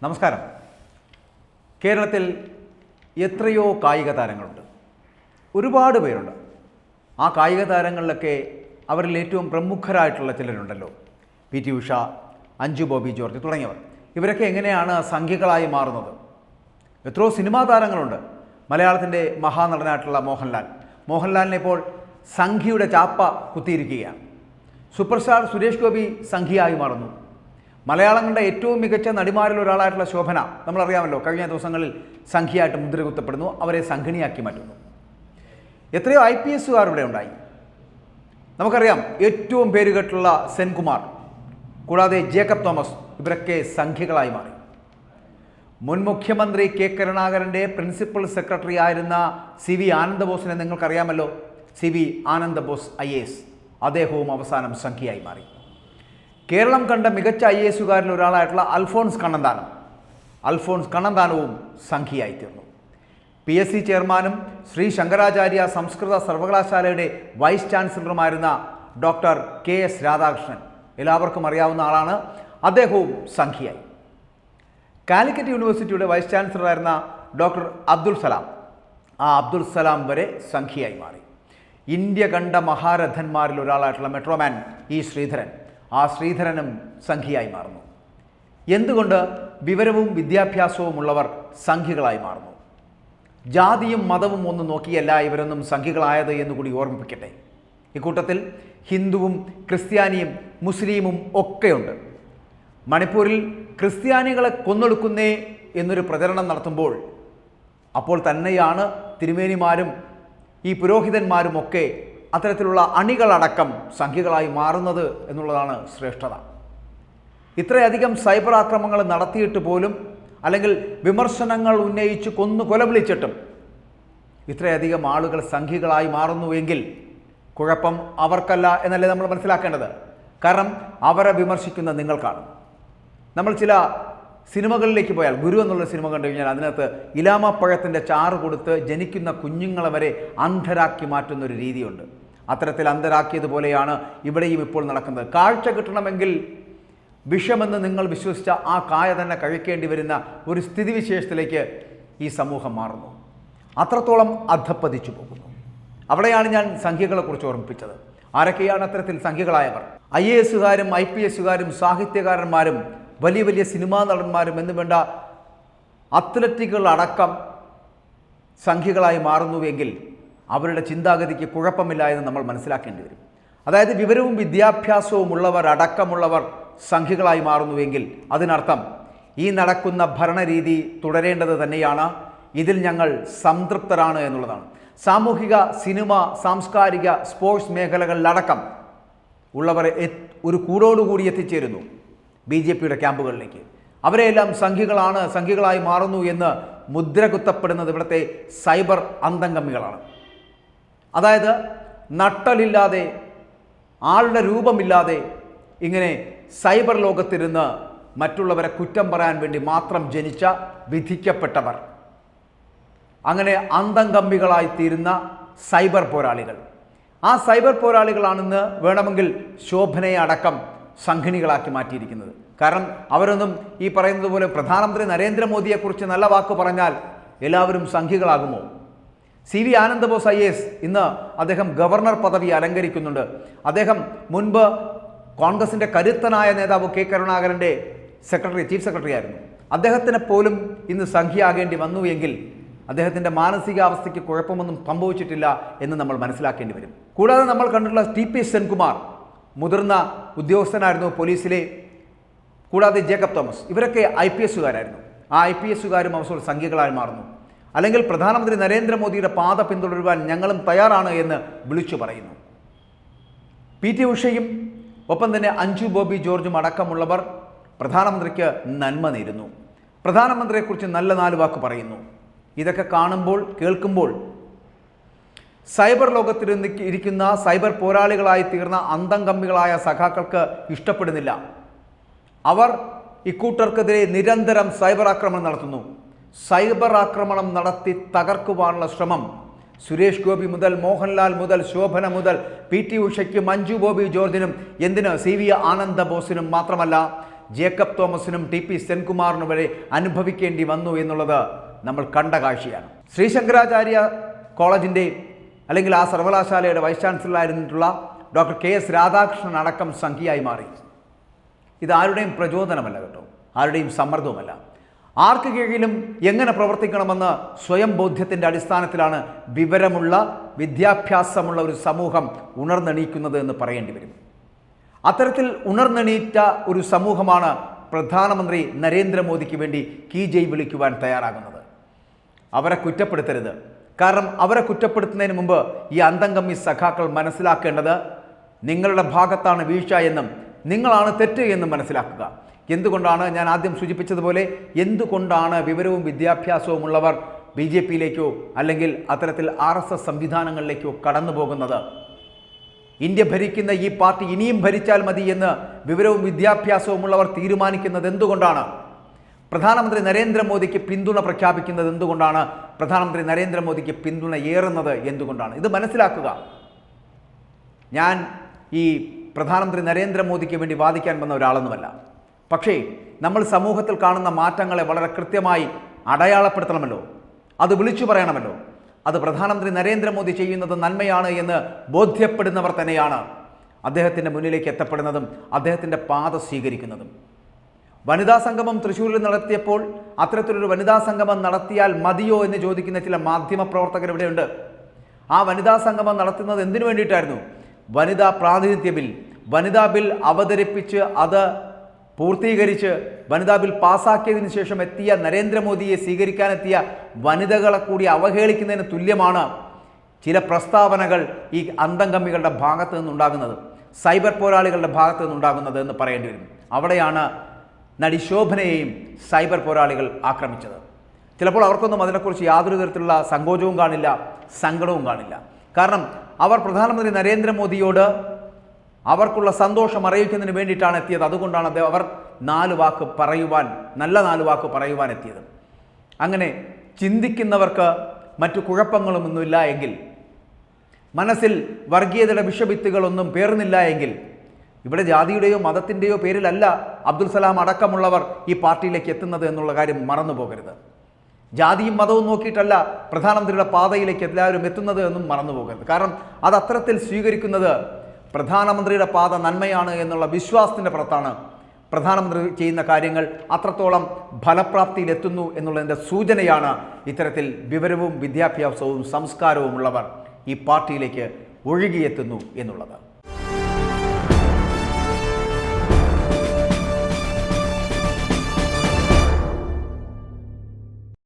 നമസ്കാരം. കേരളത്തിൽ എത്രയോ കായിക താരങ്ങളുണ്ട്, ഒരുപാട് പേരുണ്ട്. ആ കായിക താരങ്ങളിലൊക്കെ അവരിൽ ഏറ്റവും പ്രമുഖരായിട്ടുള്ള ചിലരുണ്ടല്ലോ, PT ഉഷ, അഞ്ജു ബോബി ജോർജ് തുടങ്ങിയവർ. ഇവരൊക്കെ എങ്ങനെയാണ് സംഖ്യകളായി മാറുന്നത്? എത്രയോ സിനിമാ താരങ്ങളുണ്ട്. മലയാളത്തിൻ്റെ മഹാനടനായിട്ടുള്ള മോഹൻലാലിനെ ഇപ്പോൾ സംഖ്യയുടെ ചാപ്പ കുത്തിയിരിക്കുകയാണ്. സൂപ്പർ സ്റ്റാർ സുരേഷ് ഗോപി സംഖ്യയായി മാറുന്നു. മലയാളം കണ്ട ഏറ്റവും മികച്ച നടിമാരിൽ ഒരാളായിട്ടുള്ള ശോഭന, നമ്മളറിയാമല്ലോ, കഴിഞ്ഞ ദിവസങ്ങളിൽ സംഖ്യയായിട്ട് മുദ്രകുത്തപ്പെടുന്നു. അവരെ സംഘിണിയാക്കി മാറ്റുന്നു. എത്രയോ IPS ഇവിടെ ഉണ്ടായി. നമുക്കറിയാം, ഏറ്റവും പേരുകെട്ടുള്ള സെൻകുമാർ, കൂടാതെ ജേക്കബ് തോമസ്, ഇവരൊക്കെ സംഖ്യകളായി മാറി. മുൻ മുഖ്യമന്ത്രി K. കരുണാകരൻ്റെ പ്രിൻസിപ്പൽ സെക്രട്ടറി ആയിരുന്ന CV ആനന്ദബോസിനെ നിങ്ങൾക്കറിയാമല്ലോ. CV ആനന്ദബോസ് IAS, അദ്ദേഹവും അവസാനം സംഖ്യയായി മാറി. കേരളം കണ്ട മികച്ച IASകാരിൽ ഒരാളായിട്ടുള്ള അൽഫോൺസ് കണ്ണന്താനവും സംഖ്യയായി തീർന്നു. PSC ചെയർമാനും ശ്രീ ശങ്കരാചാര്യ സംസ്കൃത സർവകലാശാലയുടെ വൈസ് ചാൻസലറുമായിരുന്ന ഡോക്ടർ KS രാധാകൃഷ്ണൻ, എല്ലാവർക്കും അറിയാവുന്ന ആളാണ്. അദ്ദേഹവും സംഖ്യയായി. കാലിക്കറ്റ് യൂണിവേഴ്സിറ്റിയുടെ വൈസ് ചാൻസലറായിരുന്ന ഡോക്ടർ അബ്ദുൽ സലാം വരെ സംഖ്യയായി മാറി. ഇന്ത്യ കണ്ട മഹാരഥന്മാരിൽ ഒരാളായിട്ടുള്ള മെട്രോമാൻ ശ്രീധരൻ, ആ ശ്രീധരനും സംഖ്യയായി മാറുന്നു. എന്തുകൊണ്ട് വിവരവും വിദ്യാഭ്യാസവും ഉള്ളവർ സംഖ്യകളായി മാറുന്നു? ജാതിയും മതവും ഒന്നും നോക്കിയല്ല ഇവരൊന്നും സംഖ്യകളായത് എന്നുകൂടി ഓർമ്മിപ്പിക്കട്ടെ. ഇക്കൂട്ടത്തിൽ ഹിന്ദുവും ക്രിസ്ത്യാനിയും മുസ്ലിമും ഒക്കെയുണ്ട്. മണിപ്പൂരിൽ ക്രിസ്ത്യാനികളെ കൊന്നൊടുക്കുന്നേ എന്നൊരു പ്രചരണം നടത്തുമ്പോൾ അപ്പോൾ തന്നെയാണ് തിരുമേനിമാരും ഈ പുരോഹിതന്മാരുമൊക്കെ അത്തരത്തിലുള്ള അണികളടക്കം സംഖ്യകളായി മാറുന്നത് എന്നുള്ളതാണ് ശ്രേഷ്ഠത. ഇത്രയധികം സൈബർ ആക്രമണങ്ങൾ നടത്തിയിട്ട് പോലും, അല്ലെങ്കിൽ വിമർശനങ്ങൾ ഉന്നയിച്ച് കൊലവിളിച്ചിട്ടും ഇത്രയധികം ആളുകൾ സംഖ്യകളായി മാറുന്നുവെങ്കിൽ കുഴപ്പം അവർക്കല്ല എന്നല്ലേ നമ്മൾ മനസ്സിലാക്കേണ്ടത്. കാരണം അവരെ വിമർശിക്കുന്ന നിങ്ങൾക്കാണ്. നമ്മൾ ചില സിനിമകളിലേക്ക് പോയാൽ, ഗുരു എന്നുള്ള സിനിമ കണ്ടു കഴിഞ്ഞാൽ അതിനകത്ത് ഇലാമപ്പഴത്തിൻ്റെ ചാറ് കൊടുത്ത് ജനിക്കുന്ന കുഞ്ഞുങ്ങളെ വരെ അന്ധരാക്കി മാറ്റുന്നൊരു രീതിയുണ്ട്. അത്തരത്തിൽ അന്ധരാക്കിയതുപോലെയാണ് ഇവിടെയും ഇപ്പോൾ നടക്കുന്നത്. കാഴ്ച കിട്ടണമെങ്കിൽ വിഷമെന്ന് നിങ്ങൾ വിശ്വസിച്ച ആ കായ തന്നെ കഴിക്കേണ്ടി വരുന്ന ഒരു സ്ഥിതിവിശേഷത്തിലേക്ക് ഈ സമൂഹം മാറുന്നു. അത്രത്തോളം അധപ്പതിച്ചു പോകുന്നു. അവിടെയാണ് ഞാൻ സംഖ്യകളെക്കുറിച്ച് ഓർമ്മിപ്പിച്ചത്. ആരൊക്കെയാണ് അത്തരത്തിൽ സംഖ്യകളായവർ? IASകാരും IPSകാരും സാഹിത്യകാരന്മാരും വലിയ വലിയ സിനിമാ നടന്മാരും എന്ന് വേണ്ട അത്ലറ്റുകളടക്കം സംഖ്യകളായി മാറുന്നുവെങ്കിൽ അവരുടെ ചിന്താഗതിക്ക് കുഴപ്പമില്ല എന്ന് നമ്മൾ മനസ്സിലാക്കേണ്ടി വരും. അതായത് വിവരവും വിദ്യാഭ്യാസവും ഉള്ളവർ അടക്കമുള്ളവർ സംഖ്യകളായി മാറുന്നുവെങ്കിൽ അതിനർത്ഥം ഈ നടക്കുന്ന ഭരണരീതി തുടരേണ്ടത് തന്നെയാണ്. ഇതിൽ ഞങ്ങൾ സംതൃപ്തരാണ് എന്നുള്ളതാണ്. സാമൂഹിക, സിനിമ, സാംസ്കാരിക, സ്പോർട്സ് മേഖലകളിലടക്കം ഉള്ളവർ ഒരു കൂടോടുകൂടി എത്തിച്ചേരുന്നു BJPയുടെ ക്യാമ്പുകളിലേക്ക്. അവരെയെല്ലാം സംഖ്യകളായി മാറുന്നു എന്ന് മുദ്ര കുത്തപ്പെടുന്നത് ഇവിടുത്തെ സൈബർ അന്തംഗമികളാണ്. അതായത് നട്ടലില്ലാതെ, ആളുടെ രൂപമില്ലാതെ ഇങ്ങനെ സൈബർ ലോകത്തിരുന്ന് മറ്റുള്ളവരെ കുറ്റം പറയാൻ വേണ്ടി മാത്രം ജനിച്ച വിധിക്കപ്പെട്ടവർ, അങ്ങനെ അന്തംഗമ്മികളായി തീരുന്ന സൈബർ പോരാളികൾ. ആ സൈബർ പോരാളികളാണെന്ന് വേണമെങ്കിൽ ശോഭനയെ അടക്കം സംഘിണികളാക്കി മാറ്റിയിരിക്കുന്നത്. കാരണം അവരൊന്നും ഈ പറയുന്നത് പോലെ പ്രധാനമന്ത്രി നരേന്ദ്രമോദിയെക്കുറിച്ച് നല്ല വാക്ക് പറഞ്ഞാൽ എല്ലാവരും സംഖ്യകളാകുമോ? CV ആനന്ദബോസ് IAS ഇന്ന് അദ്ദേഹം ഗവർണർ പദവി അലങ്കരിക്കുന്നുണ്ട്. അദ്ദേഹം മുൻപ് കോൺഗ്രസിൻ്റെ കരുത്തനായ നേതാവ് K. കരുണാകരൻ്റെ ചീഫ് സെക്രട്ടറി ആയിരുന്നു. അദ്ദേഹത്തിന് പോലും ഇന്ന് സംഖ്യയാകേണ്ടി വന്നു എങ്കിൽ അദ്ദേഹത്തിൻ്റെ മാനസികാവസ്ഥയ്ക്ക് കുഴപ്പമൊന്നും സംഭവിച്ചിട്ടില്ല എന്ന് നമ്മൾ മനസ്സിലാക്കേണ്ടി വരും. കൂടാതെ നമ്മൾ കണ്ടിട്ടുള്ള TP സെൻകുമാർ, മുതിർന്ന ഉദ്യോഗസ്ഥനായിരുന്നു പോലീസിലെ. കൂടാതെ ജേക്കബ് തോമസ്, ഇവരൊക്കെ IPSകാരായിരുന്നു. ആ IPSകാരും അവസരം സംഖ്യകളായി മാറുന്നു. അല്ലെങ്കിൽ പ്രധാനമന്ത്രി നരേന്ദ്രമോദിയുടെ പാത പിന്തുടരുവാൻ ഞങ്ങളും തയ്യാറാണ് എന്ന് വിളിച്ചു പറയുന്നു. PT ഉഷയും ഒപ്പം തന്നെ അഞ്ജു ബോബി ജോർജും അടക്കമുള്ളവർ പ്രധാനമന്ത്രിക്ക് നന്മ നേരുന്നു. പ്രധാനമന്ത്രിയെക്കുറിച്ച് നല്ല 4 വാക്ക് പറയുന്നു. ഇതൊക്കെ കാണുമ്പോൾ, കേൾക്കുമ്പോൾ സൈബർ ലോകത്തിരിക്കുന്ന സൈബർ പോരാളികളായി തീർന്ന അന്തംഗമ്മികളായ സഖാക്കൾക്ക് ഇഷ്ടപ്പെടുന്നില്ല. അവർ ഇക്കൂട്ടർക്കെതിരെ നിരന്തരം സൈബർ ആക്രമണം നടത്തുന്നു. സൈബർ ആക്രമണം നടത്തി തകർക്കുവാനുള്ള ശ്രമം സുരേഷ് ഗോപി മുതൽ മോഹൻലാൽ മുതൽ ശോഭന മുതൽ PT ഉഷയ്ക്കും അഞ്ജു ബോബി ജോർജിനും, എന്തിന് CV ആനന്ദബോസിനും മാത്രമല്ല ജേക്കബ് തോമസിനും ടി പി സെൻകുമാറിനും വരെ അനുഭവിക്കേണ്ടി വന്നു എന്നുള്ളത് നമ്മൾ കണ്ട കാഴ്ചയാണ്. ശ്രീശങ്കരാചാര്യ കോളേജിൻ്റെ അല്ലെങ്കിൽ ആ സർവകലാശാലയുടെ വൈസ് ചാൻസലറായിരുന്നിട്ടുള്ള ഡോക്ടർ KS രാധാകൃഷ്ണൻ അടക്കം സംഖ്യയായി മാറി. ഇത് ആരുടെയും പ്രചോദനമല്ല കേട്ടോ, ആരുടെയും സമ്മർദ്ദവുമല്ല. ആർക്ക് കീഴിലും എങ്ങനെ പ്രവർത്തിക്കണമെന്ന് സ്വയം ബോധ്യത്തിൻ്റെ അടിസ്ഥാനത്തിലാണ് വിവരമുള്ള വിദ്യാഭ്യാസമുള്ള ഒരു സമൂഹം ഉണർന്നെണീക്കുന്നത് എന്ന് പറയേണ്ടി വരും. അത്തരത്തിൽ ഉണർന്നെണീറ്റ ഒരു സമൂഹമാണ് പ്രധാനമന്ത്രി നരേന്ദ്രമോദിക്ക് വേണ്ടി കീ ജയ് വിളിക്കുവാൻ തയ്യാറാകുന്നത്. അവരെ കുറ്റപ്പെടുത്തരുത്. കാരണം അവരെ കുറ്റപ്പെടുത്തുന്നതിന് മുമ്പ് ഈ അന്തംഗമ്മി സഖാക്കൾ മനസ്സിലാക്കേണ്ടത് നിങ്ങളുടെ ഭാഗത്താണ് വീഴ്ച എന്നും നിങ്ങളാണ് തെറ്റ് എന്നും മനസ്സിലാക്കുക. എന്തുകൊണ്ടാണ് ഞാൻ ആദ്യം സൂചിപ്പിച്ചതുപോലെ എന്തുകൊണ്ടാണ് വിവരവും വിദ്യാഭ്യാസവും ഉള്ളവർ BJPയിലേക്കോ അല്ലെങ്കിൽ അത്തരത്തിൽ RSS സംവിധാനങ്ങളിലേക്കോ കടന്നു പോകുന്നത്? ഇന്ത്യ ഭരിക്കുന്ന ഈ പാർട്ടി ഇനിയും ഭരിച്ചാൽ മതി എന്ന് വിവരവും വിദ്യാഭ്യാസവും ഉള്ളവർ തീരുമാനിക്കുന്നത് എന്തുകൊണ്ടാണ്? പ്രധാനമന്ത്രി നരേന്ദ്രമോദിക്ക് പിന്തുണ പ്രഖ്യാപിക്കുന്നത് എന്തുകൊണ്ടാണ്? പ്രധാനമന്ത്രി നരേന്ദ്രമോദിക്ക് പിന്തുണ ഏറുന്നത് എന്തുകൊണ്ടാണ്? ഇത് മനസ്സിലാക്കുക. ഞാൻ ഈ പ്രധാനമന്ത്രി നരേന്ദ്രമോദിക്ക് വേണ്ടി വാദിക്കാൻ വന്ന ഒരാളൊന്നുമല്ല. പക്ഷേ നമ്മൾ സമൂഹത്തിൽ കാണുന്ന മാറ്റങ്ങളെ വളരെ കൃത്യമായി അടയാളപ്പെടുത്തണമല്ലോ, അത് വിളിച്ചു പറയണമല്ലോ. അത് പ്രധാനമന്ത്രി നരേന്ദ്രമോദി ചെയ്യുന്നത് നന്മയാണ് എന്ന് ബോധ്യപ്പെടുന്നവർ തന്നെയാണ് അദ്ദേഹത്തിൻ്റെ മുന്നിലേക്ക് എത്തപ്പെടുന്നതും അദ്ദേഹത്തിൻ്റെ പാത സ്വീകരിക്കുന്നതും. വനിതാ സംഗമം തൃശ്ശൂരിൽ നടത്തിയപ്പോൾ അത്തരത്തിലൊരു വനിതാ സംഗമം നടത്തിയാൽ മതിയോ എന്ന് ചോദിക്കുന്ന ചില മാധ്യമ പ്രവർത്തകർ ഇവിടെയുണ്ട്. ആ വനിതാ സംഗമം നടത്തുന്നത് എന്തിനു വേണ്ടിയിട്ടായിരുന്നു? വനിതാ പ്രാതിനിധ്യ ബിൽ, വനിതാ ബിൽ അവതരിപ്പിച്ച് അത് പൂർത്തീകരിച്ച് വനിതാ ബിൽ പാസ്സാക്കിയതിനു ശേഷം എത്തിയ നരേന്ദ്രമോദിയെ സ്വീകരിക്കാനെത്തിയ വനിതകളെ കൂടി അവഹേളിക്കുന്നതിന് തുല്യമാണ് ചില പ്രസ്താവനകൾ ഈ അന്തംഗമ്മികളുടെ ഭാഗത്തു നിന്നുണ്ടാകുന്നത്, സൈബർ പോരാളികളുടെ ഭാഗത്തു നിന്നുണ്ടാകുന്നത് എന്ന് പറയേണ്ടി വരും. അവിടെയാണ് നടി ശോഭനയെയും സൈബർ പോരാളികൾ ആക്രമിച്ചത്. ചിലപ്പോൾ അവർക്കൊന്നും അതിനെക്കുറിച്ച് യാതൊരു തരത്തിലുള്ള സങ്കോചവും കാണില്ല, സങ്കടവും കാണില്ല. കാരണം അവർ പ്രധാനമന്ത്രി നരേന്ദ്രമോദിയോട് അവർക്കുള്ള സന്തോഷം അറിയിക്കുന്നതിന് വേണ്ടിയിട്ടാണ് എത്തിയത്. അതുകൊണ്ടാണ് അവർ നല്ല നാല് വാക്ക് പറയുവാൻ എത്തിയത്. അങ്ങനെ ചിന്തിക്കുന്നവർക്ക് മറ്റു കുഴപ്പങ്ങളൊന്നുമില്ല എങ്കിൽ, മനസ്സിൽ വർഗീയതയുടെ വിഷവിത്തുകളൊന്നും പേർന്നില്ല എങ്കിൽ, ഇവിടെ ജാതിയുടെയോ മതത്തിൻ്റെയോ പേരിലല്ല അബ്ദുൽ സലാം അടക്കമുള്ളവർ ഈ പാർട്ടിയിലേക്ക് എത്തുന്നത് എന്നുള്ള കാര്യം മറന്നു പോകരുത്. ജാതിയും മതവും നോക്കിയിട്ടല്ല പ്രധാനമന്ത്രിയുടെ പാതയിലേക്ക് എല്ലാവരും എത്തുന്നത് എന്നും മറന്നു പോകരുത്. കാരണം അത് അത്തരത്തിൽ സ്വീകരിക്കുന്നത് പ്രധാനമന്ത്രിയുടെ പാത നന്മയാണ് എന്നുള്ള വിശ്വാസത്തിൻ്റെ പുറത്താണ്. പ്രധാനമന്ത്രി ചെയ്യുന്ന കാര്യങ്ങൾ അത്രത്തോളം ഫലപ്രാപ്തിയിലെത്തുന്നു എന്നുള്ളതിൻ്റെ സൂചനയാണ് ഇത്തരത്തിൽ വിവരവും വിദ്യാഭ്യാസവും സംസ്കാരവും ഉള്ളവർ ഈ പാർട്ടിയിലേക്ക് ഒഴുകിയെത്തുന്നു എന്നുള്ളത്.